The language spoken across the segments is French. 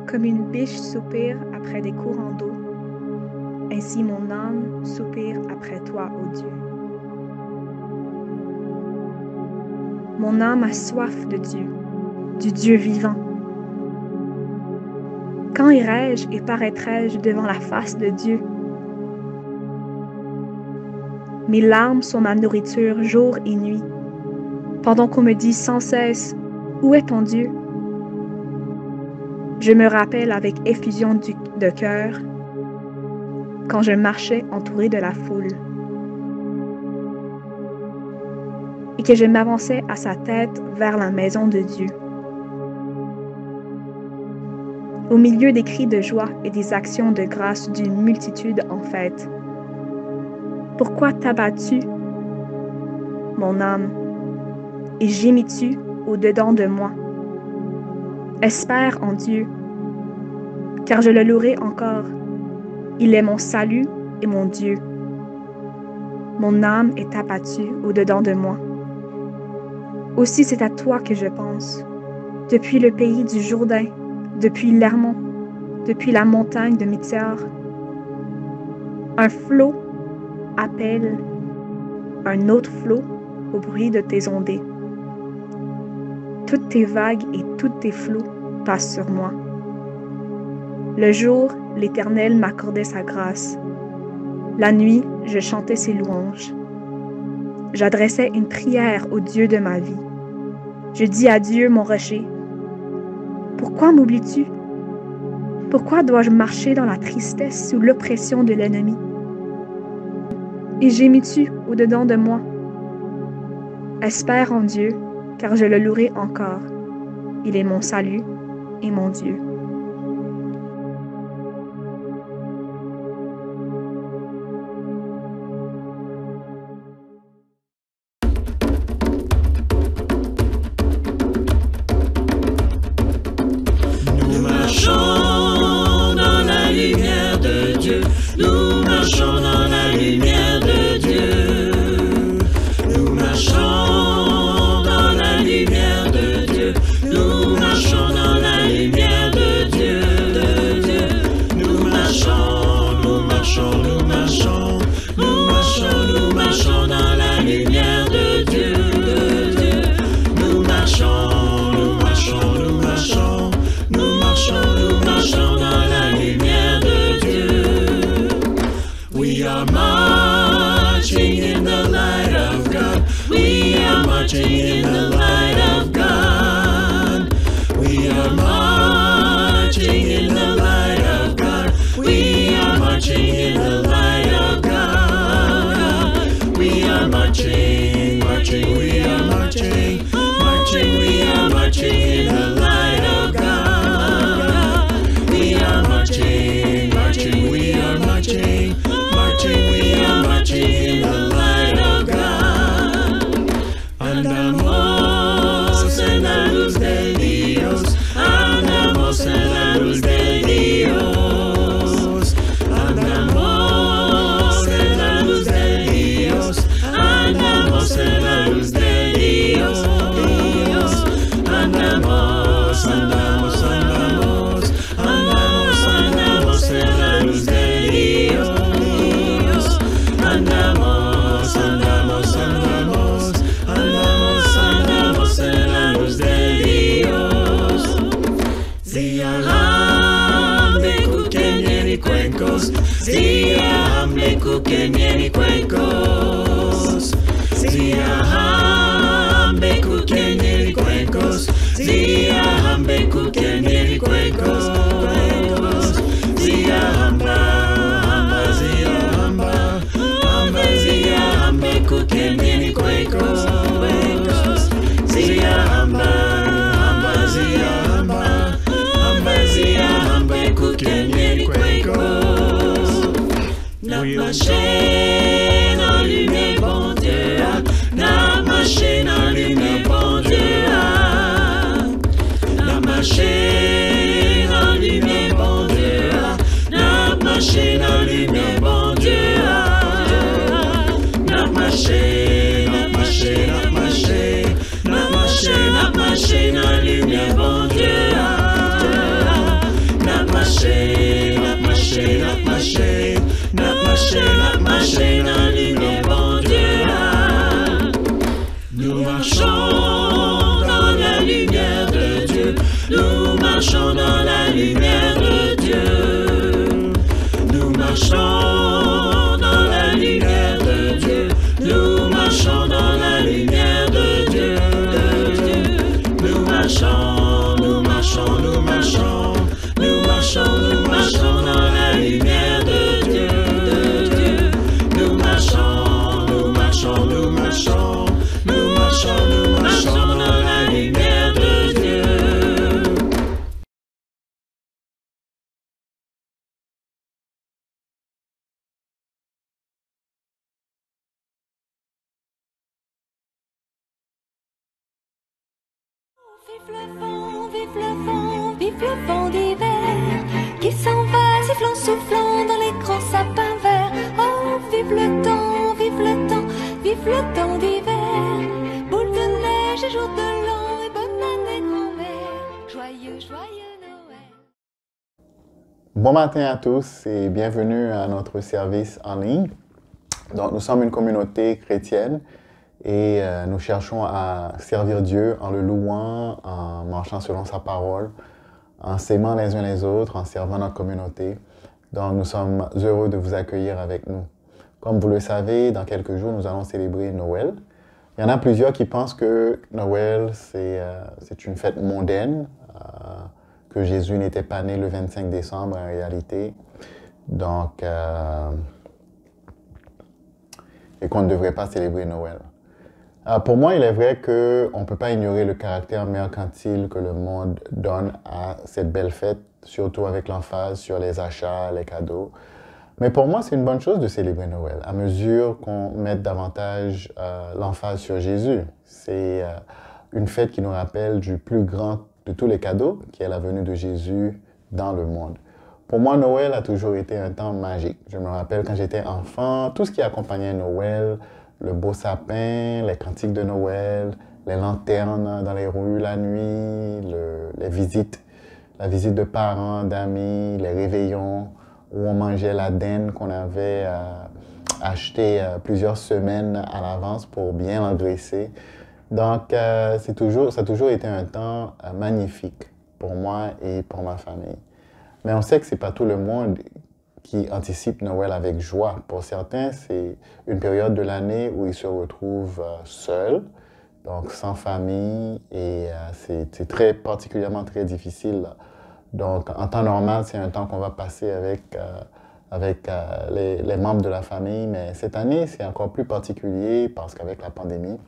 Comme une biche soupire après des courants d'eau, ainsi mon âme soupire après toi, ô Dieu. Mon âme a soif de Dieu, du Dieu vivant. Quand irai-je et paraîtrai-je devant la face de Dieu? Mes larmes sont ma nourriture jour et nuit, pendant qu'on me dit sans cesse « Où est ton Dieu ?» Je me rappelle avec effusion de cœur quand je marchais entouré de la foule et que je m'avançais à sa tête vers la maison de Dieu. Au milieu des cris de joie et des actions de grâce d'une multitude en fête. Pourquoi t'abattu, mon âme, et gémis-tu au-dedans de moi? Espère en Dieu, car je le louerai encore. Il est mon salut et mon Dieu. Mon âme est abattue au-dedans de moi. Aussi c'est à toi que je pense, depuis le pays du Jourdain, depuis l'Hermon, depuis la montagne de Mitiar. Un flot appelle un autre flot au bruit de tes ondées. Toutes tes vagues et tous tes flots passent sur moi. Le jour, l'Éternel m'accordait sa grâce. La nuit, je chantais ses louanges. J'adressais une prière au Dieu de ma vie. Je dis à Dieu, mon rocher, « Pourquoi m'oublies-tu? Pourquoi dois-je marcher dans la tristesse sous l'oppression de l'ennemi? Et gémis-tu au-dedans de moi? Espère en Dieu, car je le louerai encore. Il est mon salut et mon Dieu. » Nous marchons dans la lumière de Dieu. Nous marchons dans la lumière de Dieu. Nous marchons dans la lumière de Dieu. Nous marchons dans la lumière de Dieu, de Dieu. Nous marchons, nous marchons, nous marchons. Nous marchons, nous marchons dans la lumière de Dieu, de Dieu. Nous marchons, nous marchons, nous marchons. Nous marchons, nous marchons dans la lumière de Dieu. We are marching in the light of God. We are marching in the light of God. We are marching in the light of God. We are marching in the light of God. We are marching, marching, we are marching, marching, we are marching in the light of God. We are marching, marching, we are marching, marching, we are marching in the light of God. Andamos en la luz de Dios, andamos en la luz de Dios, andamos en la luz de Dios, andamos en la luz de Dios, Dios, andamos, andamos, andamos, andamos, andamos en la luz de Dios, Dios, andamos, andamos, andamos, andamos, andamos en la luz de Dios. Ziahambe kukenyeri cuencos, ziahambe kukenyeri cuencos, ziahambe kukenyeri cuencos, ziahambe kukenyeri cuencos, ziahamba, hamba, ziahamba, hamba, ziahambe kukenyeri cuencos, ziahamba, hamba, ziahamba, hamba, ziahambe kukenyeri cuencos. Na machine allumée, bon Dieu, na machine allumée, bon Dieu, marché dans la lumière, bon Dieu. Nous marchons dans la lumière de Dieu. Nous marchons dans la lumière de Dieu. Nous marchons dans la lumière de Dieu. Nous marchons dans la lumière de Dieu. Nous marchons, nous marchons, nous marchons. Nous marchons, nous marchons dans la lumière de Dieu. Nous marchons, nous marchons, nous marchons. Nous marchons, nous marchons dans la lumière de Dieu. Vive le vent d'hiver qui s'en va, sifflant, soufflant dans les grands sapins verts. Oh, vive le temps, vive le temps, vive le temps d'hiver. Boule de neige et jour de l'an et bonne année grand-mère. Joyeux, joyeux Noël. Bon matin à tous et bienvenue à notre service en ligne. Donc, nous sommes une communauté chrétienne et nous cherchons à servir Dieu en le louant, en marchant selon sa parole, en s'aimant les uns les autres, en servant notre communauté. Donc, nous sommes heureux de vous accueillir avec nous. Comme vous le savez, dans quelques jours, nous allons célébrer Noël. Il y en a plusieurs qui pensent que Noël, c'est une fête mondaine, que Jésus n'était pas né le 25 décembre en réalité. Donc, et qu'on ne devrait pas célébrer Noël. Pour moi, il est vrai qu'on ne peut pas ignorer le caractère mercantile que le monde donne à cette belle fête, surtout avec l'emphase sur les achats, les cadeaux. Mais pour moi, c'est une bonne chose de célébrer Noël, à mesure qu'on mette davantage l'emphase sur Jésus. C'est une fête qui nous rappelle du plus grand de tous les cadeaux, qui est la venue de Jésus dans le monde. Pour moi, Noël a toujours été un temps magique. Je me rappelle quand j'étais enfant, tout ce qui accompagnait Noël, le beau sapin, les cantiques de Noël, les lanternes dans les rues la nuit, les visites, la visite de parents, d'amis, les réveillons où on mangeait la dinde qu'on avait acheté plusieurs semaines à l'avance pour bien l'engraisser. Donc, ça a toujours été un temps magnifique pour moi et pour ma famille. Mais on sait que ce n'est pas tout le monde qui anticipe Noël avec joie. Pour certains, c'est une période de l'année où ils se retrouvent seuls, donc sans famille, et c'est particulièrement très difficile. Donc, en temps normal, c'est un temps qu'on va passer avec les membres de la famille, mais cette année, c'est encore plus particulier parce qu'avec la pandémie,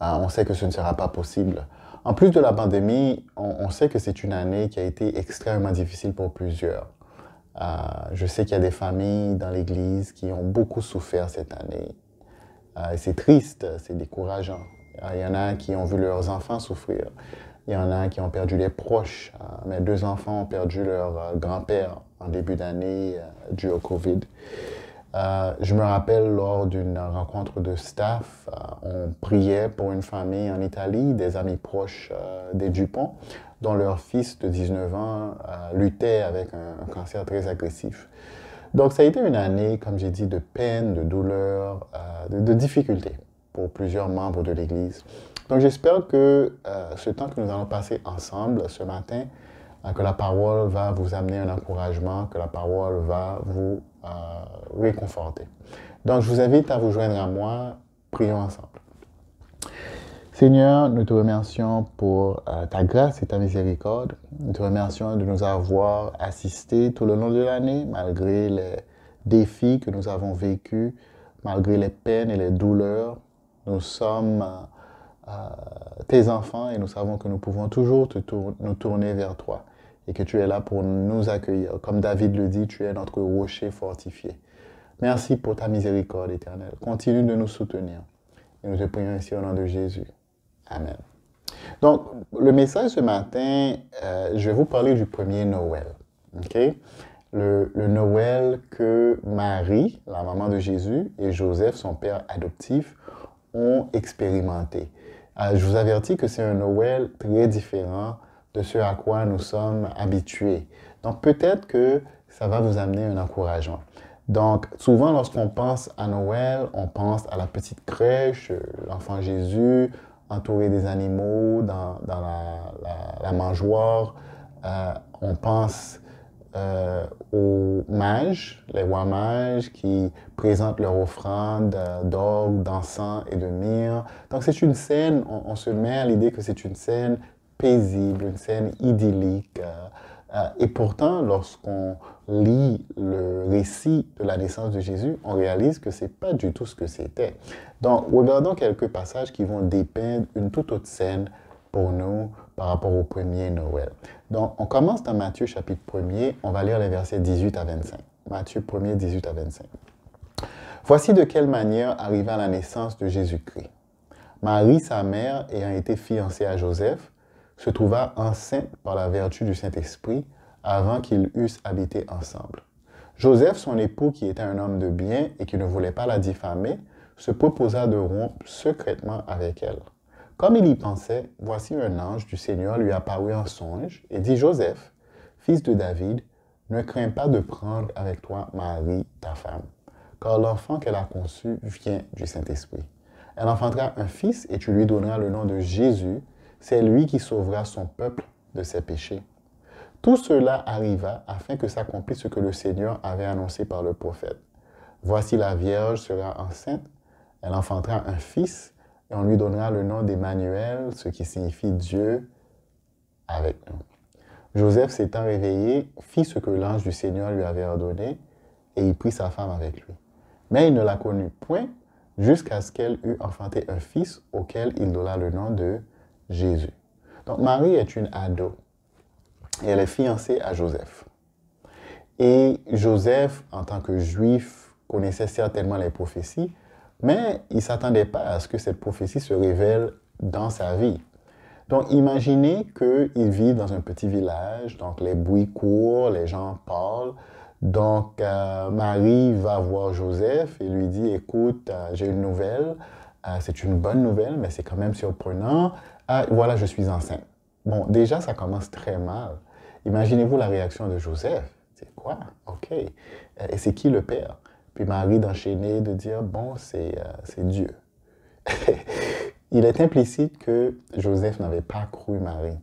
on sait que ce ne sera pas possible. En plus de la pandémie, on sait que c'est une année qui a été extrêmement difficile pour plusieurs. Je sais qu'il y a des familles dans l'Église qui ont beaucoup souffert cette année. C'est triste, c'est décourageant. Il y en a qui ont vu leurs enfants souffrir. Il y en a qui ont perdu des proches. Mes 2 enfants ont perdu leur grand-père en début d'année dû au COVID. Je me rappelle lors d'une rencontre de staff, on priait pour une famille en Italie, des amis proches des Dupont, dont leur fils de 19 ans luttait avec un cancer très agressif. Donc ça a été une année, comme j'ai dit, de peine, de douleur, de difficultés pour plusieurs membres de l'Église. Donc j'espère que ce temps que nous allons passer ensemble ce matin, que la parole va vous amener un encouragement, que la parole va vous réconforter. Donc, je vous invite à vous joindre à moi. Prions ensemble. Seigneur, nous te remercions pour ta grâce et ta miséricorde. Nous te remercions de nous avoir assistés tout le long de l'année, malgré les défis que nous avons vécus, malgré les peines et les douleurs. Nous sommes tes enfants et nous savons que nous pouvons toujours nous tourner vers toi et que tu es là pour nous accueillir. Comme David le dit, tu es notre rocher fortifié. Merci pour ta miséricorde éternelle. Continue de nous soutenir. Et nous te prions ainsi au nom de Jésus. Amen. Donc, le message ce matin, je vais vous parler du premier Noël. Okay? Le Noël que Marie, la maman de Jésus, et Joseph, son père adoptif, ont expérimenté. Je vous avertis que c'est un Noël très différent de ce à quoi nous sommes habitués. Donc, peut-être que ça va vous amener un encouragement. Donc, souvent, lorsqu'on pense à Noël, on pense à la petite crèche, l'enfant Jésus, entouré des animaux dans la mangeoire. On pense aux mages, les rois mages qui présentent leur offrande d'orgue, d'encens et de myrrhe. Donc, c'est une scène, on se met à l'idée que c'est une scène paisible, une scène idyllique. Et pourtant, lorsqu'on lit le récit de la naissance de Jésus, on réalise que ce n'est pas du tout ce que c'était. Donc, regardons quelques passages qui vont dépeindre une toute autre scène pour nous par rapport au premier Noël. Donc, on commence dans Matthieu chapitre 1er, on va lire les versets 18 à 25. Matthieu 1er, 18 à 25. Voici de quelle manière arriva la naissance de Jésus-Christ. Marie, sa mère, ayant été fiancée à Joseph, se trouva enceinte par la vertu du Saint-Esprit avant qu'ils eussent habité ensemble. Joseph, son époux, qui était un homme de bien et qui ne voulait pas la diffamer, se proposa de rompre secrètement avec elle. Comme il y pensait, voici un ange du Seigneur lui apparut en songe et dit « Joseph, fils de David, ne crains pas de prendre avec toi Marie, ta femme, car l'enfant qu'elle a conçu vient du Saint-Esprit. Elle enfantera un fils et tu lui donneras le nom de Jésus. C'est lui qui sauvera son peuple de ses péchés. » Tout cela arriva afin que s'accomplisse ce que le Seigneur avait annoncé par le prophète. Voici la Vierge sera enceinte, elle enfantera un fils et on lui donnera le nom d'Emmanuel, ce qui signifie Dieu avec nous. Joseph s'étant réveillé, fit ce que l'ange du Seigneur lui avait ordonné et il prit sa femme avec lui. Mais il ne la connut point jusqu'à ce qu'elle eût enfanté un fils auquel il donna le nom de Jésus. Donc Marie est une ado et elle est fiancée à Joseph. Et Joseph, en tant que juif, connaissait certainement les prophéties, mais il ne s'attendait pas à ce que cette prophétie se révèle dans sa vie. Donc imaginez qu'il vit dans un petit village, donc les bruits courent, les gens parlent. Donc Marie va voir Joseph et lui dit « Écoute, j'ai une nouvelle, c'est une bonne nouvelle, mais c'est quand même surprenant. Voilà, je suis enceinte. » Bon, déjà, ça commence très mal. Imaginez-vous la réaction de Joseph. C'est quoi? OK. Et c'est qui le père? Puis Marie d'enchaîner, de dire, bon, c'est Dieu. Il est implicite que Joseph n'avait pas cru Marie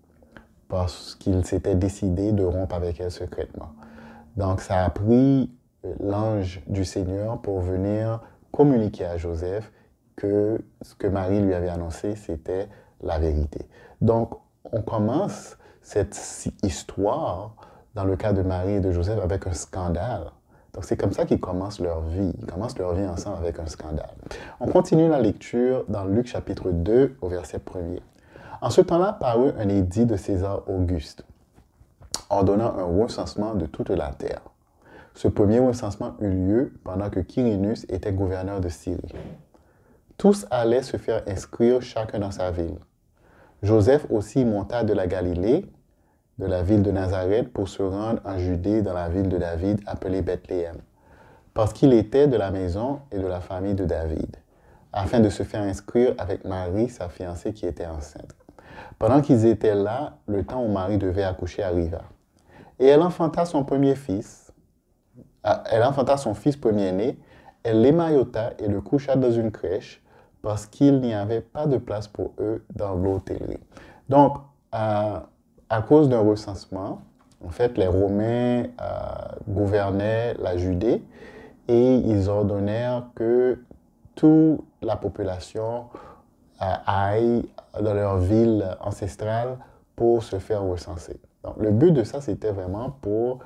parce qu'il s'était décidé de rompre avec elle secrètement. Donc, ça a pris l'ange du Seigneur pour venir communiquer à Joseph que ce que Marie lui avait annoncé, c'était la vérité. Donc, on commence cette histoire, dans le cas de Marie et de Joseph, avec un scandale. Donc, c'est comme ça qu'ils commencent leur vie. Ils commencent leur vie ensemble avec un scandale. On continue la lecture dans Luc chapitre 2, au verset 1er. En ce temps-là, parut un édit de César Auguste, ordonnant un recensement de toute la terre. Ce premier recensement eut lieu pendant que Quirinus était gouverneur de Syrie. Tous allaient se faire inscrire chacun dans sa ville. Joseph aussi monta de la Galilée, de la ville de Nazareth, pour se rendre en Judée dans la ville de David, appelée Bethléem, parce qu'il était de la maison et de la famille de David, afin de se faire inscrire avec Marie, sa fiancée, qui était enceinte. Pendant qu'ils étaient là, le temps où Marie devait accoucher arriva. Et elle enfanta son premier fils. Elle enfanta son fils premier-né, elle l'émaillota et le coucha dans une crèche, parce qu'il n'y avait pas de place pour eux dans l'hôtellerie. Donc, à cause d'un recensement, en fait, les Romains gouvernaient la Judée et ils ordonnèrent que toute la population aille dans leur ville ancestrale pour se faire recenser. Donc, le but de ça, c'était vraiment pour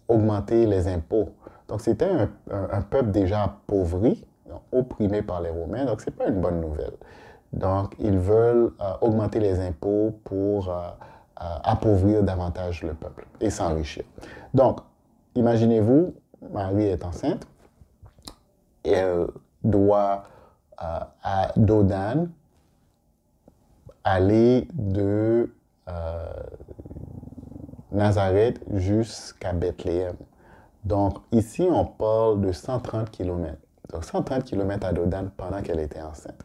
augmenter les impôts. Donc, c'était un peuple déjà appauvri, opprimé par les Romains, donc ce n'est pas une bonne nouvelle. Donc, ils veulent augmenter les impôts pour appauvrir davantage le peuple et s'enrichir. Donc, imaginez-vous, Marie est enceinte, et elle doit, à Dodane, aller de Nazareth jusqu'à Bethléem. Donc, ici, on parle de 130 km. Donc, 130 km à Dodane pendant qu'elle était enceinte.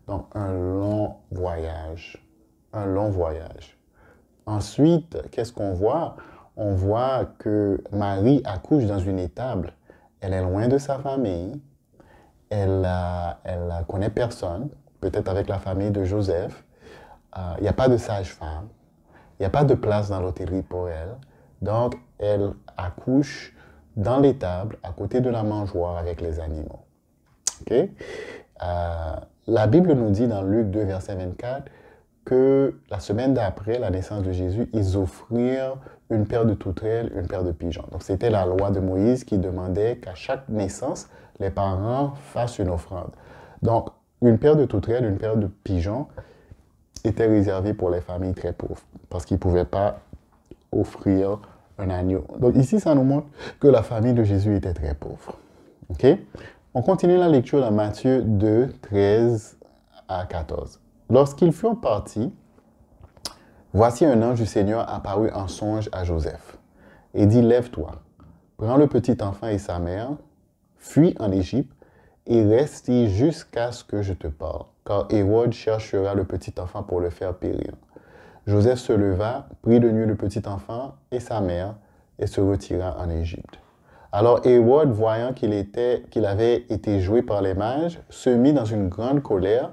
Donc, un long voyage un long voyage. Ensuite, qu'est-ce qu'on voit? On voit que Marie accouche dans une étable. Elle est loin de sa famille. Elle connaît personne, peut-être avec la famille de Joseph. Il n'y a pas de sage-femme. Il n'y a pas de place dans l'hôtellerie pour elle. Donc, elle accouche dans l'étable, à côté de la mangeoire avec les animaux. Okay? La Bible nous dit dans Luc 2, verset 24, que la semaine d'après la naissance de Jésus, ils offrirent une paire de tourterelles, une paire de pigeons. Donc, c'était la loi de Moïse qui demandait qu'à chaque naissance, les parents fassent une offrande. Donc, une paire de tourterelles, une paire de pigeons était réservée pour les familles très pauvres parce qu'ils ne pouvaient pas offrir un agneau. Donc, ici, ça nous montre que la famille de Jésus était très pauvre. OK? On continue la lecture dans Matthieu 2, 13 à 14. Lorsqu'ils furent partis, voici un ange du Seigneur apparut en songe à Joseph et dit, « Lève-toi, prends le petit enfant et sa mère, fuis en Égypte et reste y jusqu'à ce que je te parle, car Hérode cherchera le petit enfant pour le faire périr. » Joseph se leva, prit de nuit le petit enfant et sa mère et se retira en Égypte. Alors Hérode, voyant qu'il avait été joué par les mages, se mit dans une grande colère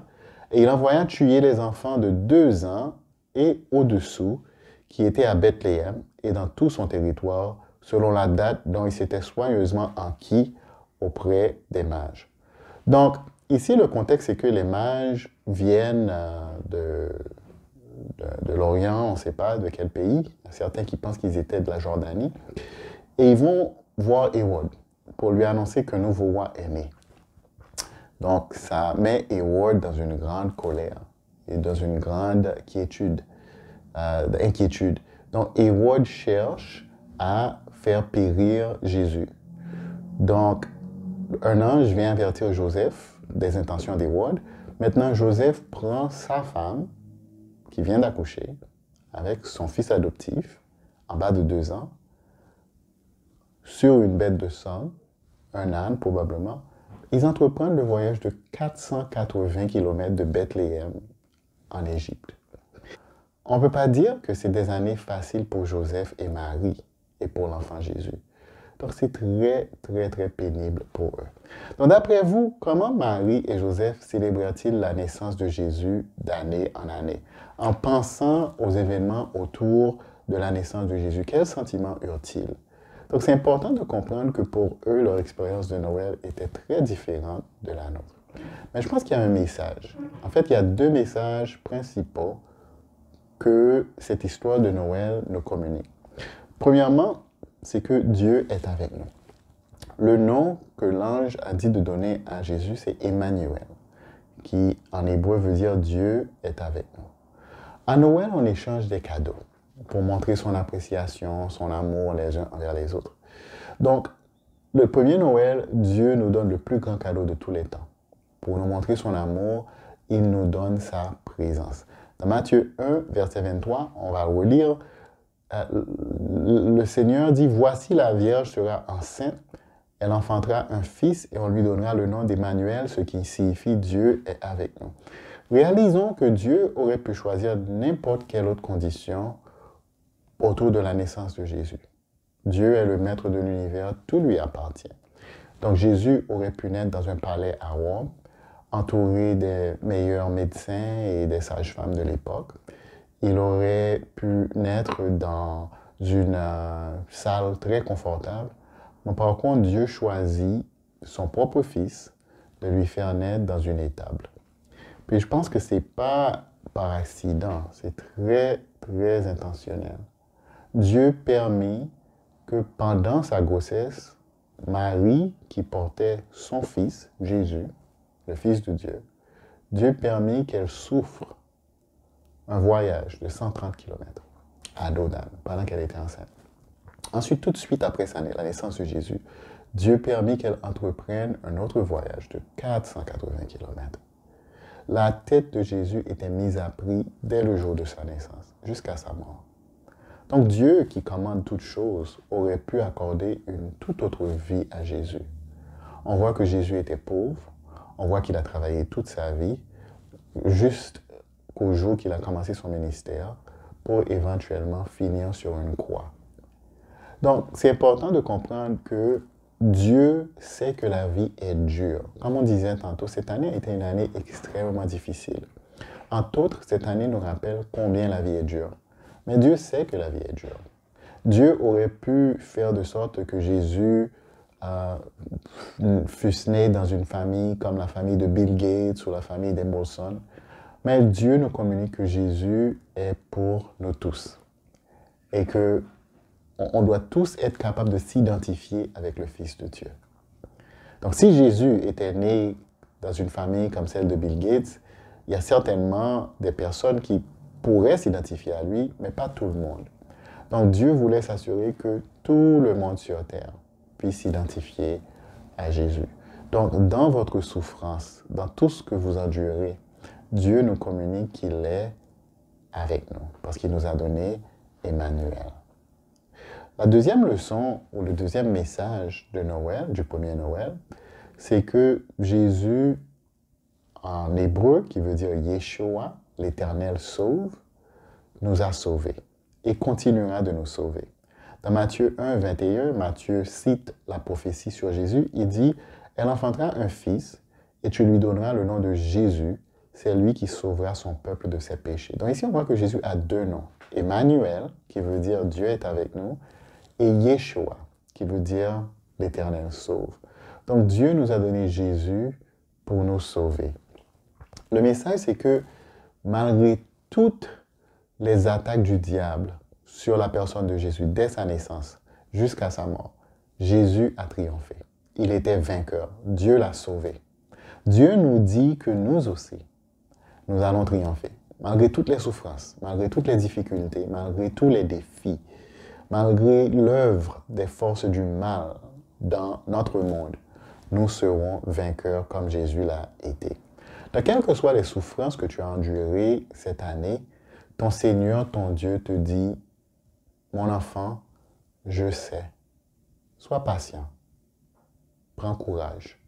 et il envoya tuer les enfants de 2 ans et au-dessous qui étaient à Bethléem et dans tout son territoire, selon la date dont il s'était soigneusement enquis auprès des mages. Donc, ici, le contexte, c'est que les mages viennent de l'Orient, on ne sait pas de quel pays. Il y a certains qui pensent qu'ils étaient de la Jordanie. Et ils vont voir Hérode pour lui annoncer qu'un nouveau roi est né. Donc, ça met Hérode dans une grande colère et dans une grande inquiétude. Donc, Hérode cherche à faire périr Jésus. Donc, un ange vient avertir Joseph des intentions d'Hérode. Maintenant, Joseph prend sa femme, qui vient d'accoucher, avec son fils adoptif, en bas de 2 ans, sur une bête de sang, un âne probablement. Ils entreprennent le voyage de 480 km de Bethléem en Égypte. On ne peut pas dire que c'est des années faciles pour Joseph et Marie et pour l'enfant Jésus. Donc, c'est très, très, très pénible pour eux. Donc, d'après vous, comment Marie et Joseph célébrèrent-ils la naissance de Jésus d'année en année? En pensant aux événements autour de la naissance de Jésus, quels sentiments eurent-ils? Donc, c'est important de comprendre que pour eux, leur expérience de Noël était très différente de la nôtre. Mais je pense qu'il y a un message. En fait, il y a 2 messages principaux que cette histoire de Noël nous communique. Premièrement, c'est que Dieu est avec nous. Le nom que l'ange a dit de donner à Jésus, c'est Emmanuel, qui en hébreu veut dire Dieu est avec nous. À Noël, on échange des cadeaux pour montrer son appréciation, son amour les uns envers les autres. Donc, le premier Noël, Dieu nous donne le plus grand cadeau de tous les temps. Pour nous montrer son amour, il nous donne sa présence. Dans Matthieu 1, verset 23, on va relire, le Seigneur dit, « Voici la Vierge sera enceinte, elle enfantera un fils et on lui donnera le nom d'Emmanuel, ce qui signifie Dieu est avec nous. » Réalisons que Dieu aurait pu choisir n'importe quelle autre condition autour de la naissance de Jésus. Dieu est le maître de l'univers, tout lui appartient. Donc Jésus aurait pu naître dans un palais à Rome, entouré des meilleurs médecins et des sages-femmes de l'époque. Il aurait pu naître dans une salle très confortable. Mais par contre, Dieu choisit son propre fils de lui faire naître dans une étable. Puis je pense que ce n'est pas par accident, c'est très, très intentionnel. Dieu permit que pendant sa grossesse, Marie, qui portait son fils, Jésus, le Fils de Dieu, Dieu permit qu'elle souffre un voyage de 130 km à dos d'âne pendant qu'elle était enceinte. Ensuite, tout de suite après la naissance de Jésus, Dieu permit qu'elle entreprenne un autre voyage de 480 km. La tête de Jésus était mise à prix dès le jour de sa naissance, jusqu'à sa mort. Donc Dieu, qui commande toutes choses, aurait pu accorder une toute autre vie à Jésus. On voit que Jésus était pauvre, on voit qu'il a travaillé toute sa vie, juste qu'au jour qu'il a commencé son ministère pour éventuellement finir sur une croix. Donc, c'est important de comprendre que Dieu sait que la vie est dure. Comme on disait tantôt, cette année a été une année extrêmement difficile. Entre autres, cette année nous rappelle combien la vie est dure. Mais Dieu sait que la vie est dure. Dieu aurait pu faire de sorte que Jésus fût né dans une famille comme la famille de Bill Gates ou la famille d'Emerson. Mais Dieu nous communique que Jésus est pour nous tous. Et que on doit tous être capables de s'identifier avec le Fils de Dieu. Donc, si Jésus était né dans une famille comme celle de Bill Gates, il y a certainement des personnes qui pourraient s'identifier à lui, mais pas tout le monde. Donc, Dieu voulait s'assurer que tout le monde sur terre puisse s'identifier à Jésus. Donc, dans votre souffrance, dans tout ce que vous endurez, Dieu nous communique qu'il est avec nous, parce qu'il nous a donné Emmanuel. La deuxième leçon, ou le deuxième message de Noël, du premier Noël, c'est que Jésus, en hébreu, qui veut dire Yeshua, l'Éternel sauve, nous a sauvés et continuera de nous sauver. Dans Matthieu 1, 21, Matthieu cite la prophétie sur Jésus. Il dit « Elle enfantera un fils et tu lui donneras le nom de Jésus. C'est lui qui sauvera son peuple de ses péchés. » Donc ici, on voit que Jésus a deux noms. Emmanuel, qui veut dire « Dieu est avec nous », et Yeshua, qui veut dire « l'Éternel sauve ». Donc Dieu nous a donné Jésus pour nous sauver. Le message, c'est que malgré toutes les attaques du diable sur la personne de Jésus, dès sa naissance jusqu'à sa mort, Jésus a triomphé. Il était vainqueur. Dieu l'a sauvé. Dieu nous dit que nous aussi, nous allons triompher. Malgré toutes les souffrances, malgré toutes les difficultés, malgré tous les défis, malgré l'œuvre des forces du mal dans notre monde, nous serons vainqueurs comme Jésus l'a été. Donc, quelles que soient les souffrances que tu as endurées cette année, ton Seigneur, ton Dieu te dit, « Mon enfant, je sais. Sois patient. Prends courage.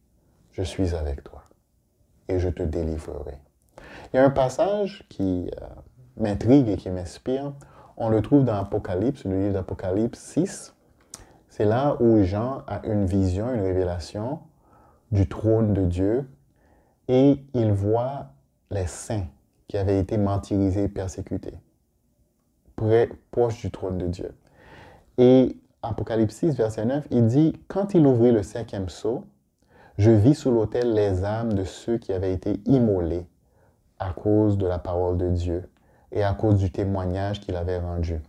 Je suis avec toi et je te délivrerai. » Il y a un passage qui m'intrigue et qui m'inspire. On le trouve dans Apocalypse, le livre d'Apocalypse 6. C'est là où Jean a une vision, une révélation du trône de Dieu et il voit les saints qui avaient été martyrisés et persécutés, proches du trône de Dieu. Et Apocalypse 6, verset 9, il dit « Quand il ouvrit le 5e sceau, je vis sous l'autel les âmes de ceux qui avaient été immolés à cause de la parole de Dieu et à cause du témoignage qu'il avait rendu.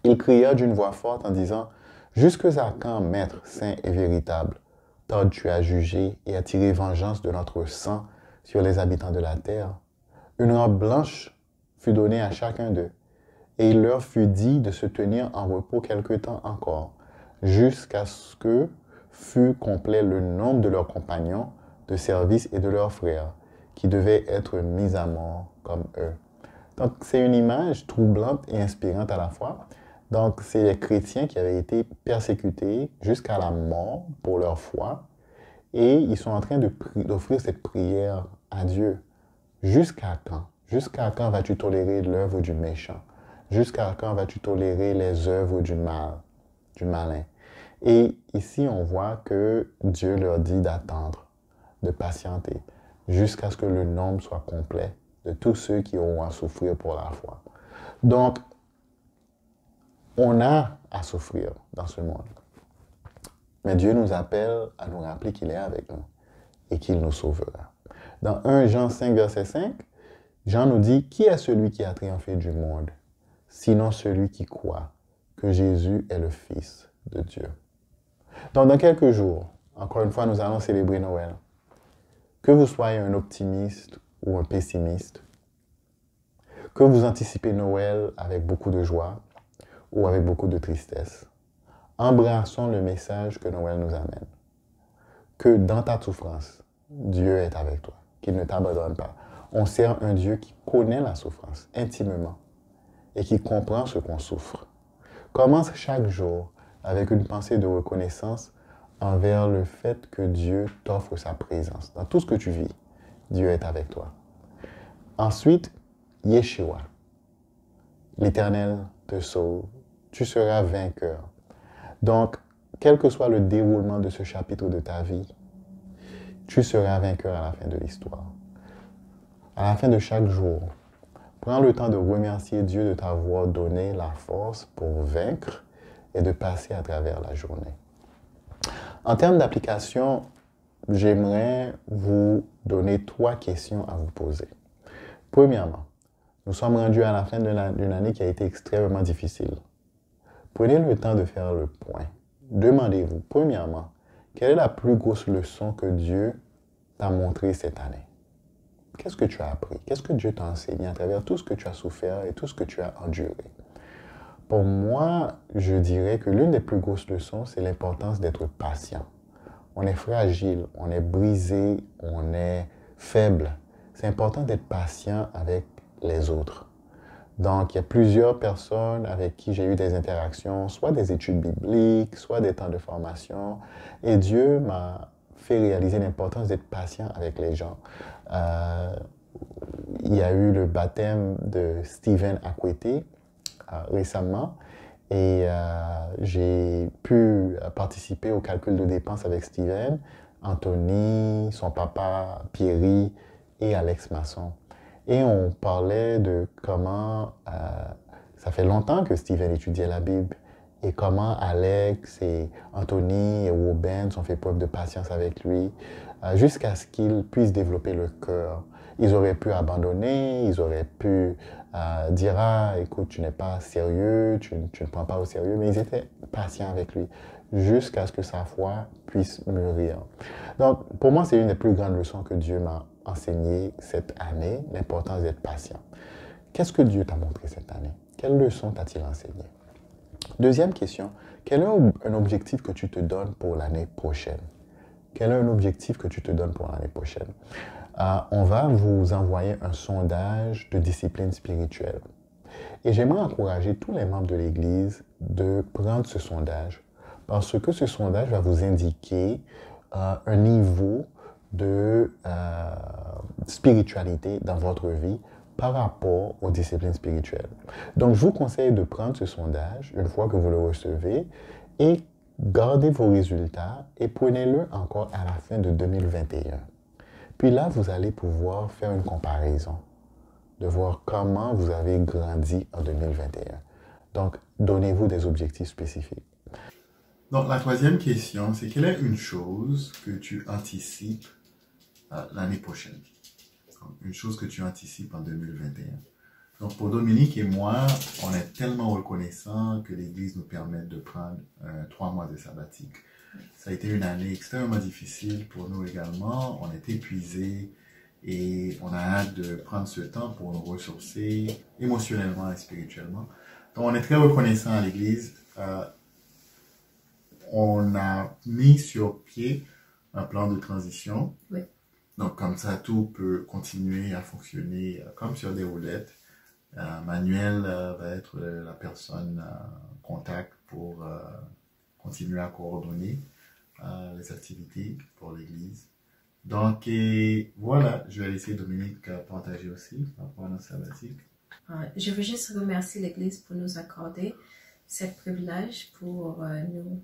Il cria d'une voix forte en disant « Jusque à quand, Maître saint et véritable, tardes-tu à juger et à tirer vengeance de notre sang sur les habitants de la terre? Une robe blanche fut donnée à chacun d'eux, et il leur fut dit de se tenir en repos quelque temps encore, jusqu'à ce que fût complet le nombre de leurs compagnons de service et de leurs frères, qui devaient être mis à mort comme eux. » Donc, c'est une image troublante et inspirante à la fois. Donc, c'est les chrétiens qui avaient été persécutés jusqu'à la mort pour leur foi, et ils sont en train d'offrir cette prière à Dieu. Jusqu'à quand? Jusqu'à quand vas-tu tolérer l'œuvre du méchant? Jusqu'à quand vas-tu tolérer les œuvres du mal, du malin? Et ici, on voit que Dieu leur dit d'attendre, de patienter, jusqu'à ce que le nombre soit complet de tous ceux qui auront à souffrir pour la foi. Donc, on a à souffrir dans ce monde. Mais Dieu nous appelle à nous rappeler qu'il est avec nous et qu'il nous sauvera. Dans 1 Jean 5, verset 5, Jean nous dit « Qui est celui qui a triomphé du monde, sinon celui qui croit que Jésus est le Fils de Dieu. » Donc, dans quelques jours, encore une fois, nous allons célébrer Noël. Que vous soyez un optimiste ou un pessimiste, que vous anticipez Noël avec beaucoup de joie ou avec beaucoup de tristesse, embrassons le message que Noël nous amène. Que dans ta souffrance, Dieu est avec toi, qu'il ne t'abandonne pas. On sert un Dieu qui connaît la souffrance intimement et qui comprend ce qu'on souffre. Commence chaque jour avec une pensée de reconnaissance envers le fait que Dieu t'offre sa présence. Dans tout ce que tu vis, Dieu est avec toi. Ensuite, Yeshua, l'Éternel te sauve. Tu seras vainqueur. Donc, quel que soit le déroulement de ce chapitre de ta vie, tu seras vainqueur à la fin de l'histoire. À la fin de chaque jour, prends le temps de remercier Dieu de t'avoir donné la force pour vaincre et de passer à travers la journée. En termes d'application, j'aimerais vous donner 3 questions à vous poser. Premièrement, nous sommes rendus à la fin d'une année qui a été extrêmement difficile. Prenez le temps de faire le point. Demandez-vous, premièrement, quelle est la plus grosse leçon que Dieu t'a montrée cette année? Qu'est-ce que tu as appris? Qu'est-ce que Dieu t'a enseigné à travers tout ce que tu as souffert et tout ce que tu as enduré? Pour moi, je dirais que l'une des plus grosses leçons, c'est l'importance d'être patient. On est fragile, on est brisé, on est faible. C'est important d'être patient avec les autres. Donc, il y a plusieurs personnes avec qui j'ai eu des interactions, soit des études bibliques, soit des temps de formation. Et Dieu m'a fait réaliser l'importance d'être patient avec les gens. Il y a eu le baptême de Stephen Akwete récemment et j'ai pu participer au calcul de dépenses avec Stephen, Anthony, son papa Pierry et Alex Masson. Et on parlait de comment ça fait longtemps que Stephen étudiait la Bible et comment Alex et Anthony et Ruben ont fait preuve de patience avec lui jusqu'à ce qu'ils puissent développer le cœur. Ils auraient pu abandonner, ils auraient pu dire « Ah, écoute, tu n'es pas sérieux, tu ne prends pas au sérieux », mais ils étaient patients avec lui jusqu'à ce que sa foi puisse mûrir. Donc, pour moi, c'est une des plus grandes leçons que Dieu m'a enseignées cette année, l'importance d'être patient. Qu'est-ce que Dieu t'a montré cette année? Quelle leçon t'a-t-il enseigné? Deuxième question, quel est un objectif que tu te donnes pour l'année prochaine? Quel est un objectif que tu te donnes pour l'année prochaine? On va vous envoyer un sondage de discipline spirituelle. Et j'aimerais encourager tous les membres de l'Église de prendre ce sondage parce que ce sondage va vous indiquer un niveau de spiritualité dans votre vie par rapport aux disciplines spirituelles. Donc, je vous conseille de prendre ce sondage une fois que vous le recevez et gardez vos résultats et prenez-le encore à la fin de 2021. Puis là, vous allez pouvoir faire une comparaison de voir comment vous avez grandi en 2021. Donc, donnez-vous des objectifs spécifiques. Donc, la troisième question, c'est quelle est une chose que tu anticipes l'année prochaine? Une chose que tu anticipes en 2021. Donc, pour Dominique et moi, on est tellement reconnaissants que l'Église nous permette de prendre 3 mois de sabbatique. Ça a été une année extrêmement difficile pour nous également. On est épuisés et on a hâte de prendre ce temps pour nous ressourcer émotionnellement et spirituellement. Donc, on est très reconnaissants à l'Église. On a mis sur pied un plan de transition. Oui. Donc, comme ça, tout peut continuer à fonctionner comme sur des roulettes. Manuel va être la personne contact pour continuer à coordonner les activités pour l'Église. Donc, voilà, je vais laisser Dominique partager aussi par rapport à notre sabbatique. Je veux juste remercier l'Église pour nous accorder ce privilège pour nous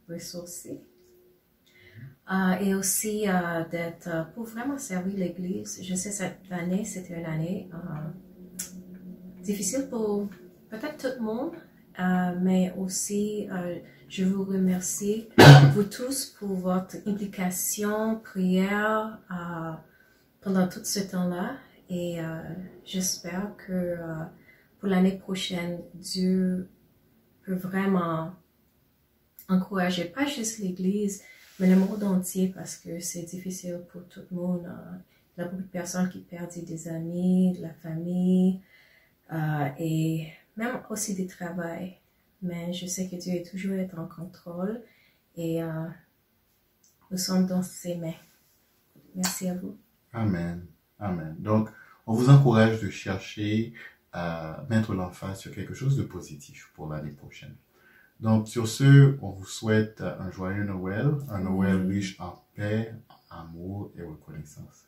ressourcer. Et aussi d'être pour vraiment servir l'Église. Je sais cette année, c'était une année difficile pour peut-être tout le monde, mais aussi je vous remercie vous tous pour votre implication, prière pendant tout ce temps-là. Et j'espère que pour l'année prochaine, Dieu peut vraiment encourager pas juste l'Église, mais le monde entier, parce que c'est difficile pour tout le monde. Il y a beaucoup de personnes qui perdent des amis, de la famille, et même aussi du travail. Mais je sais que Dieu est toujours en contrôle et nous sommes dans ses mains. Merci à vous. Amen. Amen. Donc, on vous encourage de chercher à mettre l'emphase sur quelque chose de positif pour l'année prochaine. Donc, sur ce, on vous souhaite un joyeux Noël, un Noël riche en paix, amour et reconnaissance.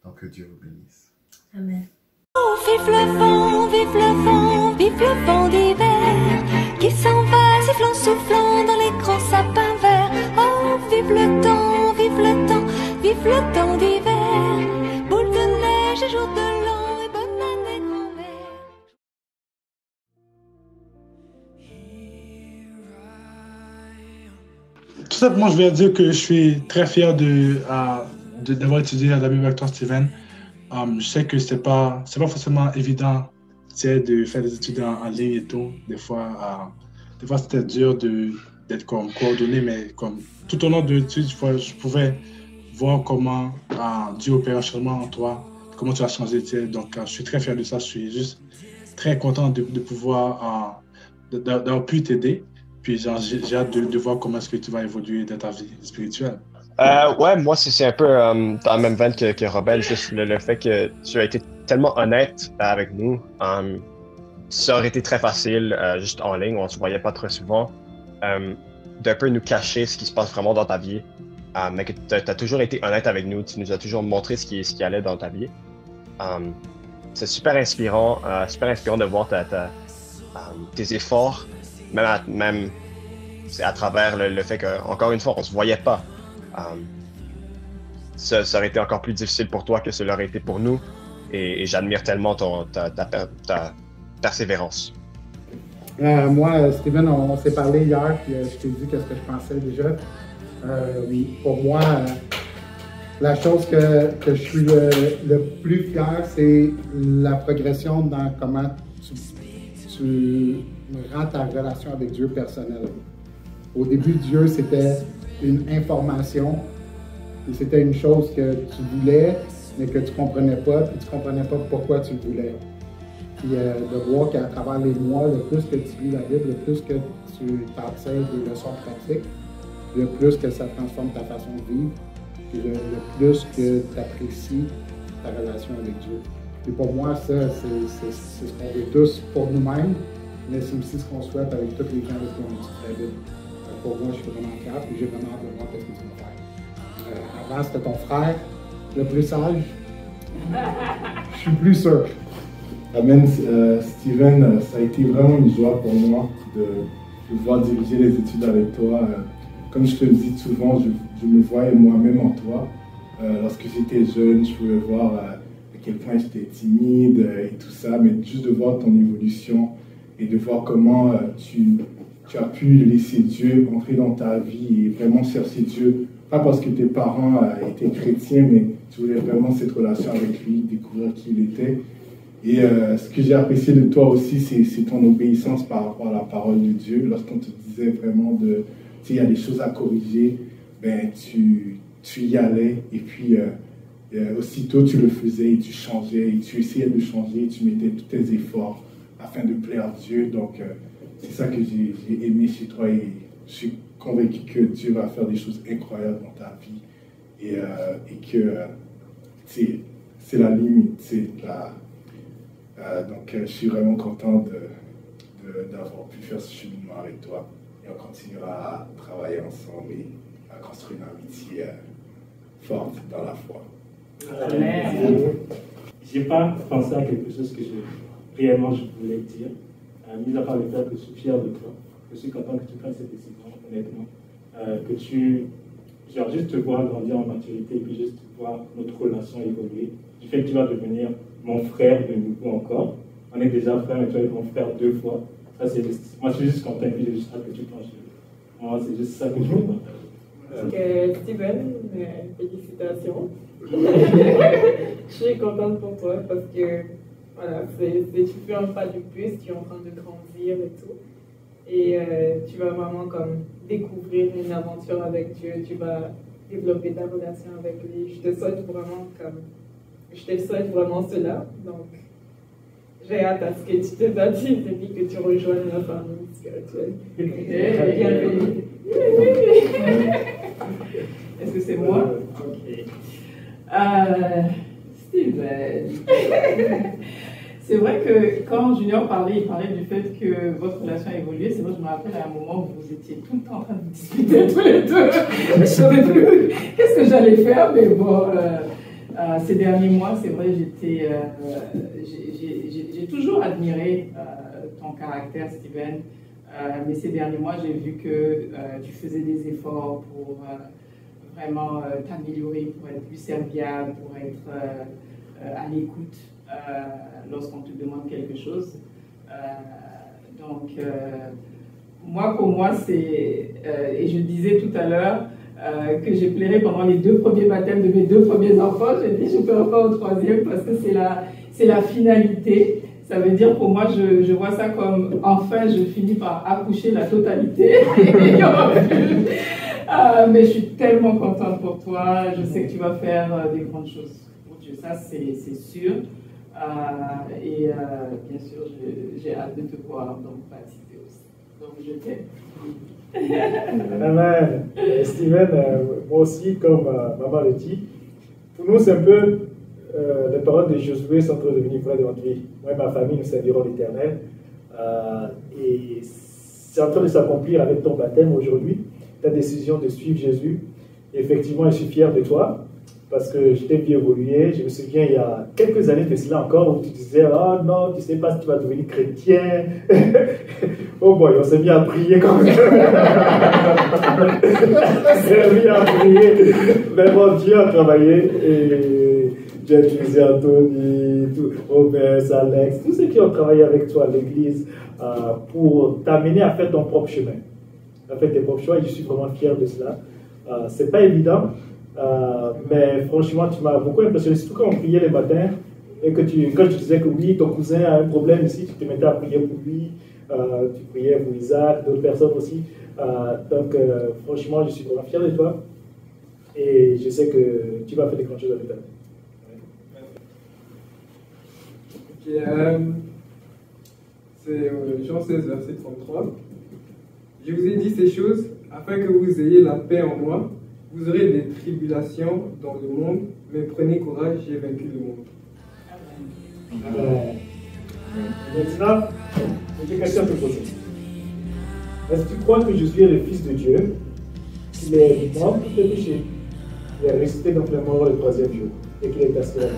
Donc, que Dieu vous bénisse. Amen. Au vive le vent, vive le vent d'hiver qui s'en va sifflant, soufflant dans les grands sapins verts. Oh, vive le temps, vive le temps, vive le temps d'hiver. Boule de neige et jour de l'an et bonne année grand-mère. Tout simplement, je viens dire que je suis très fier d'avoir étudié à la Bible avec toi, Steven. Je sais que c'est pas forcément évident de faire des études en ligne et tout. Des fois c'était dur d'être comme coordonné, mais comme tout au long de l'étude, je pouvais voir comment Dieu opère un changement en toi, comment tu as changé. Donc, je suis très fier de ça. Je suis juste très content de pouvoir d'avoir pu t'aider. Puis j'ai hâte de voir comment est-ce que tu vas évoluer dans ta vie spirituelle. Ouais, moi, c'est un peu dans la même veine que Robert, juste le fait que tu as été tellement honnête avec nous. Ça aurait été très facile, juste en ligne, on ne se voyait pas très souvent, d'un peu nous cacher ce qui se passe vraiment dans ta vie. Mais que tu as toujours été honnête avec nous, tu nous as toujours montré ce qui allait dans ta vie. C'est super inspirant de voir tes efforts, même c'est à travers le fait qu'encore une fois, on ne se voyait pas. Ça aurait été encore plus difficile pour toi que cela aurait été pour nous. Et j'admire tellement ta persévérance. Moi, Steven, on s'est parlé hier, puis je t'ai dit qu'est-ce que je pensais déjà. Pour moi, la chose que je suis le plus fier, c'est la progression dans comment tu rends ta relation avec Dieu personnelle. Au début, Dieu, c'était une information, et c'était une chose que tu voulais, mais que tu ne comprenais pas, puis tu ne comprenais pas pourquoi tu le voulais. Puis de voir qu'à travers les mois, le plus que tu lis la Bible, le plus que tu t'en tires des leçons pratiques, le plus que ça transforme ta façon de vivre, puis le plus que tu apprécies ta relation avec Dieu. Et pour moi, ça, c'est ce qu'on veut tous pour nous-mêmes, mais c'est aussi ce qu'on souhaite avec tous les gens avec qui on étudie la Bible. Pour moi, je suis vraiment fier, puis j'ai vraiment hâte de voir ce que tu vas faire. Avant, c'était ton frère, le plus sage. Je suis plus sûr. Amen. Steven, ça a été vraiment une joie pour moi de pouvoir diriger les études avec toi. Comme je te le dis souvent, je me voyais moi-même en toi. Lorsque j'étais jeune, je pouvais voir à quel point j'étais timide et tout ça, mais juste de voir ton évolution et de voir comment tu as pu laisser Dieu entrer dans ta vie et vraiment chercher Dieu. Pas parce que tes parents étaient chrétiens, mais tu voulais vraiment cette relation avec lui, découvrir qui il était. Et ce que j'ai apprécié de toi aussi, c'est ton obéissance par rapport à la parole de Dieu. Lorsqu'on te disait vraiment il y a des choses à corriger, ben, tu y allais et puis aussitôt tu le faisais et tu changeais et tu essayais de changer et tu mettais tous tes efforts afin de plaire à Dieu. Donc c'est ça que j'ai aimé chez toi et je suis convaincu que Dieu va faire des choses incroyables dans ta vie et que c'est la limite. Donc je suis vraiment content d'avoir pu faire ce cheminement avec toi et on continuera à travailler ensemble et à construire une amitié forte dans la foi. Amen. J'ai pas pensé à quelque chose que réellement je voulais dire, mis à part le fait que je suis fier de toi. Je suis content que tu prennes cette décision, honnêtement. Que tu, juste te voir grandir en maturité et puis juste voir notre relation évoluer. Du fait que tu vas devenir mon frère de nouveau encore. On est déjà frères, mais tu vas être mon frère 2 fois. Ça, c'est juste, moi, je suis juste content et puis j'ai juste hâte que tu penches. Moi, c'est juste ça que je veux partager. Steven, félicitations. Je suis contente pour toi parce que voilà, tu fais un pas de plus, tu es en train de grandir et tout. Et tu vas vraiment comme découvrir une aventure avec Dieu, tu vas développer ta relation avec lui. Je te souhaite vraiment cela. Donc, j'ai hâte à ce que tu te baptises et puis que tu rejoignes la famille spirituelle. Bienvenue. Est-ce que c'est moi? Ok. Steven. C'est vrai que quand Junior parlait, il parlait du fait que votre relation a évolué. C'est vrai, je me rappelle à un moment où vous étiez tout le temps en train de discuter tous les deux. Je ne savais plus qu'est-ce que j'allais faire, mais bon, Ces derniers mois, c'est vrai, j'ai toujours admiré ton caractère, Steven. Mais ces derniers mois, j'ai vu que tu faisais des efforts pour vraiment t'améliorer, pour être plus serviable, pour être à l'écoute lorsqu'on te demande quelque chose. Donc, moi, pour moi, c'est... et je disais tout à l'heure que j'ai pleuré pendant les 2 premiers baptêmes de mes 2 premiers enfants. J'ai dit, je ne pleure pas au 3e parce que c'est la finalité. Ça veut dire, pour moi, je vois ça comme, enfin, je finis par accoucher la totalité. Il y aura plus. Mais je suis tellement contente pour toi. Je sais que tu vas faire des grandes choses pour Dieu. Ça, c'est sûr. Et bien sûr, j'ai hâte de te voir dans ma cité aussi. Donc, je t'aime. Amen. Steven, moi aussi, comme maman le dit, pour nous, c'est un peu les paroles de Josué sont en train de devenir vraies de notre vie. Moi et ma famille, nous servirons l'Éternel. Et c'est en train de s'accomplir avec ton baptême aujourd'hui, ta décision de suivre Jésus. Et effectivement, je suis fier de toi parce que je t'ai vu évoluer. Je me souviens, il y a quelques années de cela encore, où tu disais, oh non, tu ne sais pas si tu vas devenir chrétien. Oh boy, on s'est mis à prier quand même. On s'est mis à prier. Vraiment, Dieu a travaillé. Et j'ai utilisé Anthony, Robert, Alex, tous ceux qui ont travaillé avec toi à l'église pour t'amener à faire ton propre chemin, à faire tes propres choix. Et je suis vraiment fier de cela. C'est pas évident. Mais franchement, tu m'as beaucoup impressionné, surtout quand on priait les matins et que quand je disais que oui, ton cousin a un problème ici, tu te mettais à prier pour lui, tu priais pour Isaac, d'autres personnes aussi. Donc, franchement, je suis vraiment fier de toi et je sais que tu vas faire des grandes choses avec toi. C'est Jean 16, verset 33. Je vous ai dit ces choses afin que vous ayez la paix en moi. Vous aurez des tribulations dans le monde, mais prenez courage, j'ai vaincu le monde. Amen. Maintenant, j'ai une question à te poser. Est-ce que tu crois que Jésus est le Fils de Dieu, qu'il est mort pour tes péchés, qu'il est ressuscité donc le mort le 3e jour, et qu'il est assis à la vie?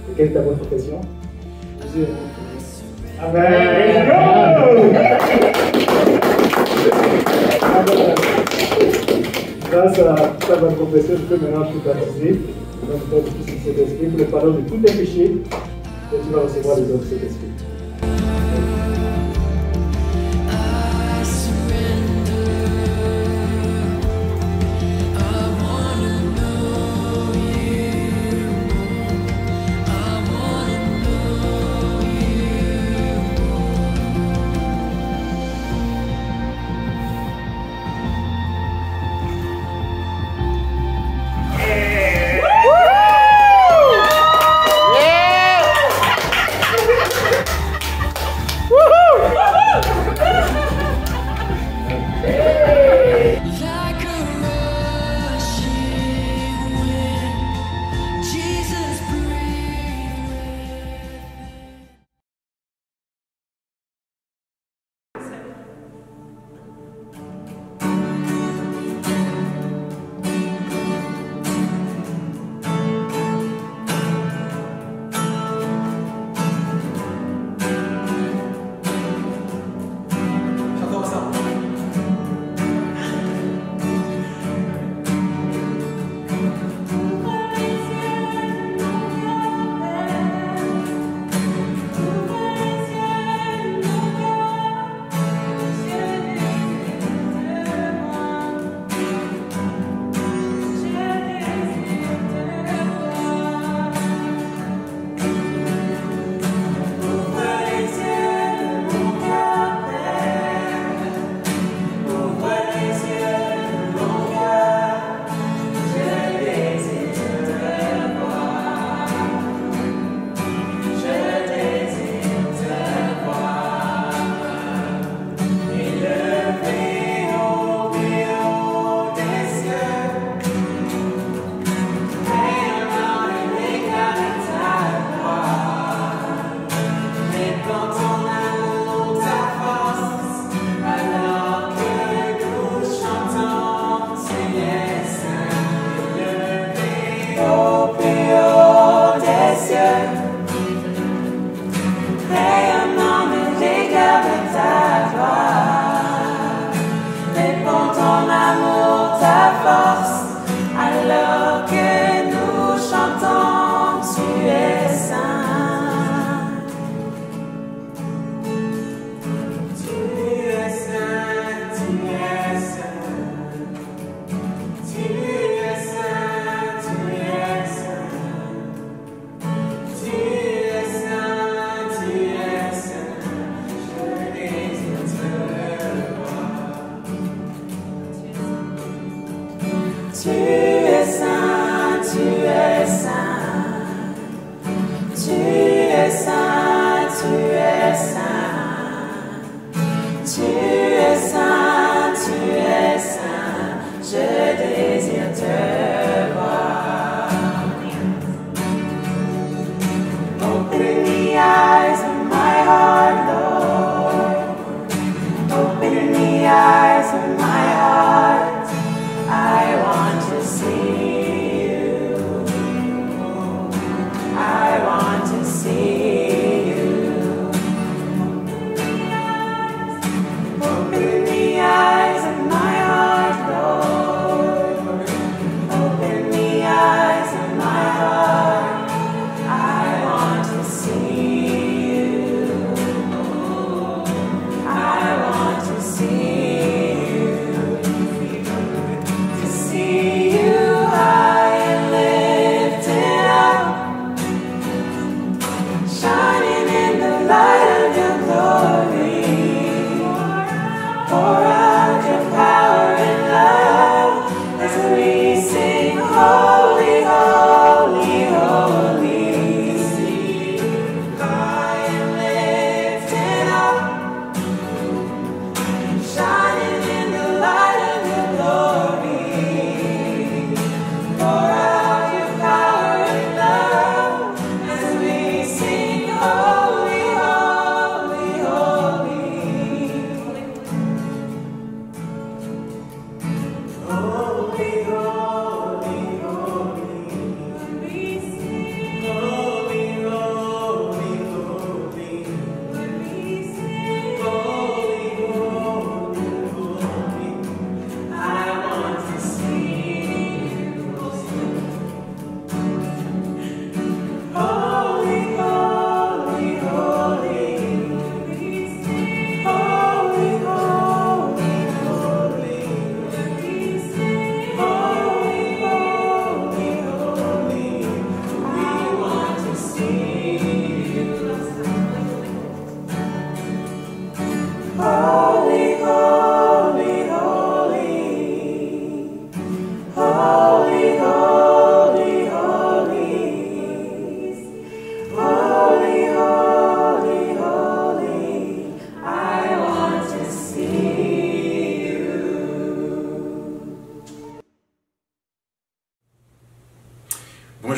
Et quelle est ta bonne profession? Jésus est mort. Amen. Grâce à ta bonne confession, je peux maintenant tout baptiser. Donc, tu as du Saint-Esprit pour le pardon de tous tes péchés, et tu vas recevoir les autres Saint-Esprit.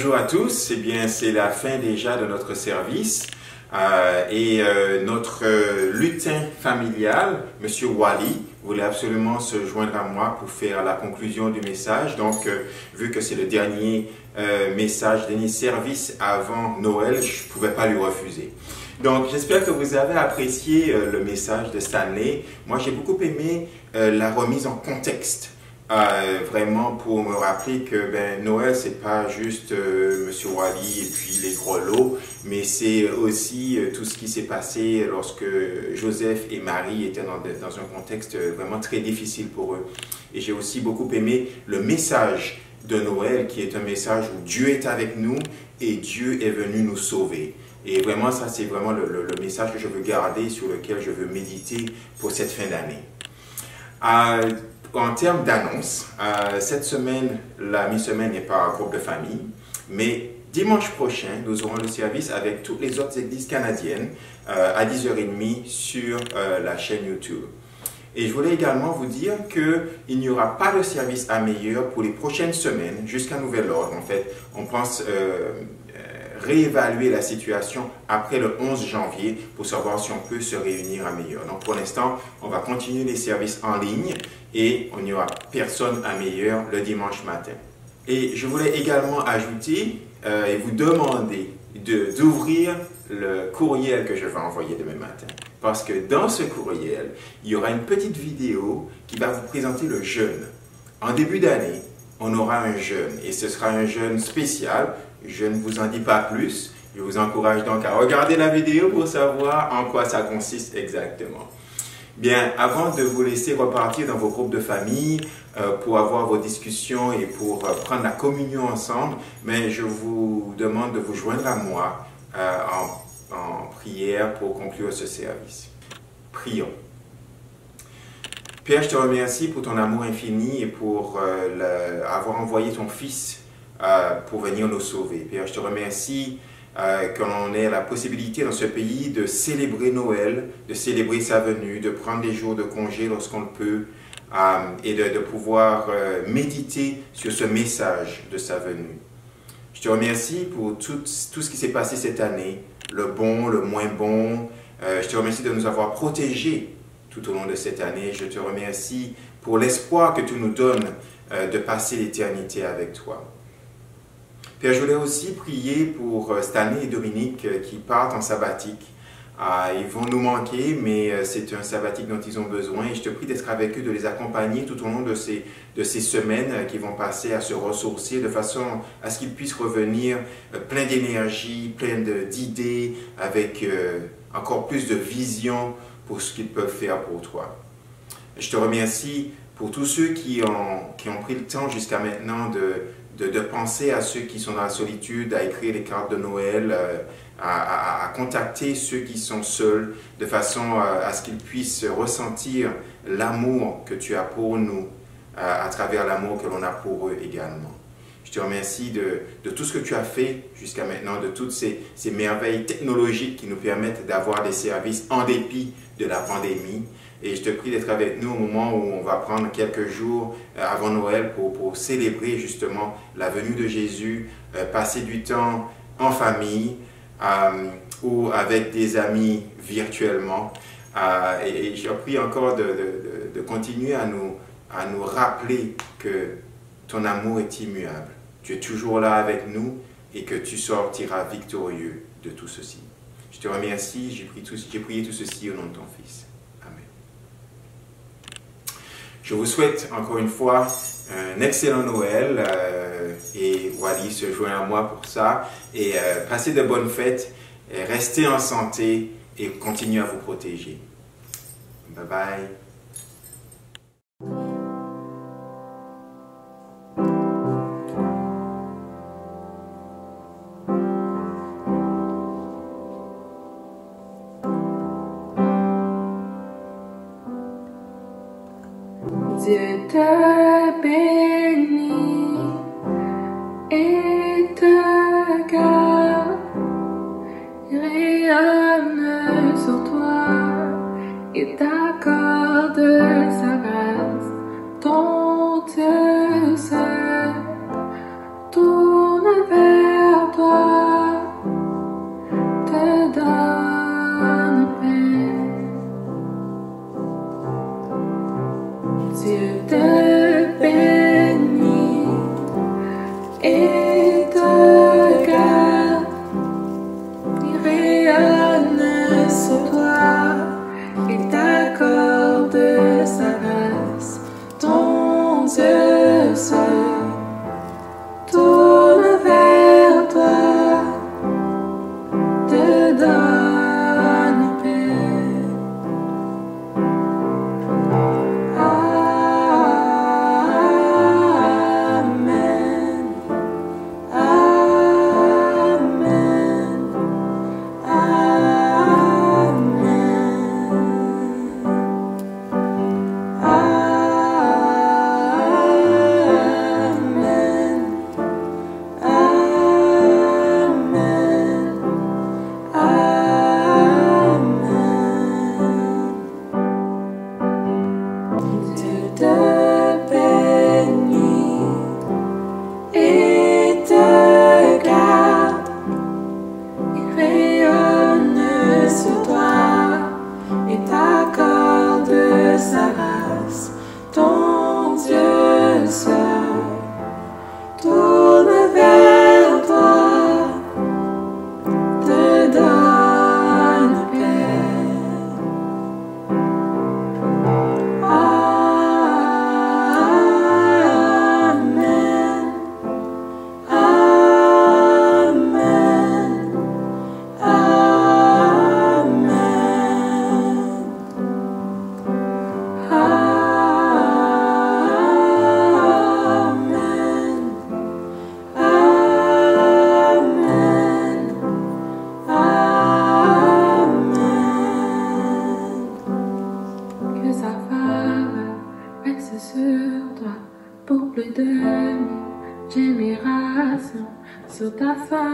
Bonjour à tous, eh bien c'est la fin déjà de notre service notre lutin familial, Monsieur Wally, voulait absolument se joindre à moi pour faire la conclusion du message. Donc, vu que c'est le dernier message, dernier service avant Noël, je ne pouvais pas lui refuser. Donc, j'espère que vous avez apprécié le message de Stanley. Moi, j'ai beaucoup aimé la remise en contexte. Vraiment pour me rappeler que Noël, c'est pas juste Monsieur Wally et puis les gros lots, mais c'est aussi tout ce qui s'est passé lorsque Joseph et Marie étaient dans un contexte vraiment très difficile pour eux. Et j'ai aussi beaucoup aimé le message de Noël, qui est un message où Dieu est avec nous et Dieu est venu nous sauver. Et vraiment, ça c'est vraiment le message que je veux garder, sur lequel je veux méditer pour cette fin d'année. En termes d'annonces, cette semaine, la mi-semaine n'est pas un groupe de famille, mais dimanche prochain, nous aurons le service avec toutes les autres églises canadiennes à 10h30 sur la chaîne YouTube. Et je voulais également vous dire qu'il n'y aura pas de service à Meilleur pour les prochaines semaines, jusqu'à nouvel ordre. En fait, on pense réévaluer la situation après le 11 janvier pour savoir si on peut se réunir à Meilleur. Donc pour l'instant, on va continuer les services en ligne et on n'y aura personne à Meilleur le dimanche matin. Et je voulais également ajouter et vous demander d'ouvrir le courriel que je vais envoyer demain matin. Parce que dans ce courriel, il y aura une petite vidéo qui va vous présenter le jeûne. En début d'année, on aura un jeûne et ce sera un jeûne spécial. Je ne vous en dis pas plus. Je vous encourage donc à regarder la vidéo pour savoir en quoi ça consiste exactement. Bien, avant de vous laisser repartir dans vos groupes de famille pour avoir vos discussions et pour prendre la communion ensemble, mais je vous demande de vous joindre à moi en prière pour conclure ce service. Prions. Père, je te remercie pour ton amour infini et pour avoir envoyé ton Fils pour venir nous sauver. Père, je te remercie qu'on ait la possibilité dans ce pays de célébrer Noël, de célébrer sa venue, de prendre des jours de congé lorsqu'on le peut et de pouvoir méditer sur ce message de sa venue. Je te remercie pour tout ce qui s'est passé cette année, le bon, le moins bon. Je te remercie de nous avoir protégés tout au long de cette année. Je te remercie pour l'espoir que tu nous donnes de passer l'éternité avec toi. Père, je voulais aussi prier pour Stanley et Dominique qui partent en sabbatique. Ils vont nous manquer, mais c'est un sabbatique dont ils ont besoin. Et je te prie d'être avec eux, de les accompagner tout au long de ces semaines qu'ils vont passer à se ressourcer, de façon à ce qu'ils puissent revenir plein d'énergie, plein d'idées, avec encore plus de vision pour ce qu'ils peuvent faire pour toi. Je te remercie pour tous ceux qui ont pris le temps jusqu'à maintenant de penser à ceux qui sont dans la solitude, à écrire les cartes de Noël, à contacter ceux qui sont seuls, de façon à ce qu'ils puissent ressentir l'amour que tu as pour nous, à travers l'amour que l'on a pour eux également. Je te remercie de tout ce que tu as fait jusqu'à maintenant, de toutes ces merveilles technologiques qui nous permettent d'avoir des services en dépit de la pandémie. Et je te prie d'être avec nous au moment où on va prendre quelques jours avant Noël pour célébrer justement la venue de Jésus, passer du temps en famille ou avec des amis virtuellement. Et je prie encore de continuer à nous rappeler que ton amour est immuable. Tu es toujours là avec nous et que tu sortiras victorieux de tout ceci. Je te remercie, j'ai prié tout ceci au nom de ton Fils. Je vous souhaite encore une fois un excellent Noël et Wally se joint à moi pour ça. Et passez de bonnes fêtes, et restez en santé et continuez à vous protéger. Bye bye. Dieu te bénit et te garde, rayonne sur toi et t'accorde sa grâce. Ton Dieu se tourne vers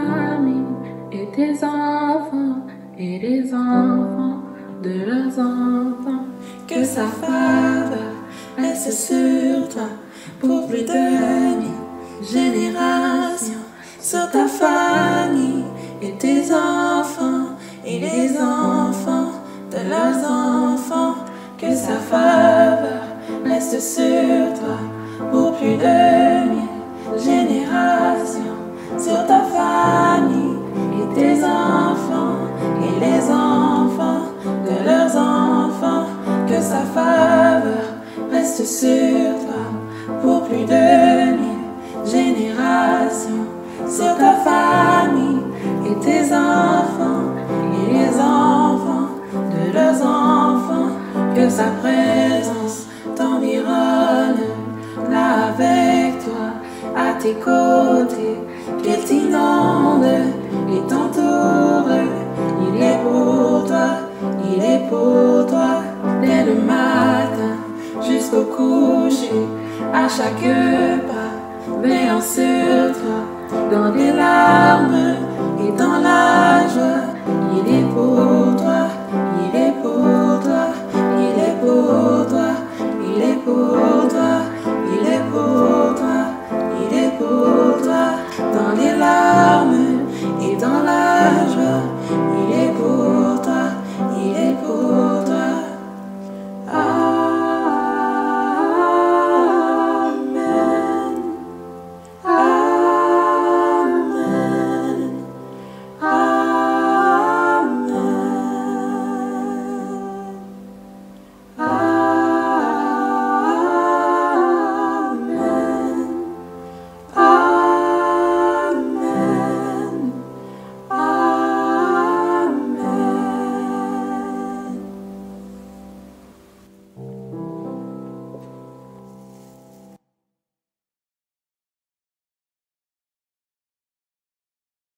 famille et tes enfants et les enfants de leurs enfants. Que sa faveur reste sur toi pour plus de 1000 générations. Sur ta famille et tes enfants et les enfants de leurs enfants. Que sa faveur reste sur toi pour plus de 1000 générations. Sur ta famille et tes enfants et les enfants de leurs enfants. Que sa faveur reste sur toi pour plus de 1000 générations. Sur ta famille et tes enfants et les enfants de leurs enfants. Que sa présence t'environne là avec toi, à tes côtés, qu'il t'inonde et t'entoure. Il est pour toi, il est pour toi, dès le matin jusqu'au coucher, à chaque pas, veillant sur toi, dans les larmes et dans la joie. Il est pour toi, il est pour toi, il est pour toi, il est pour toi, il est pour toi, il est pour toi, dans les larmes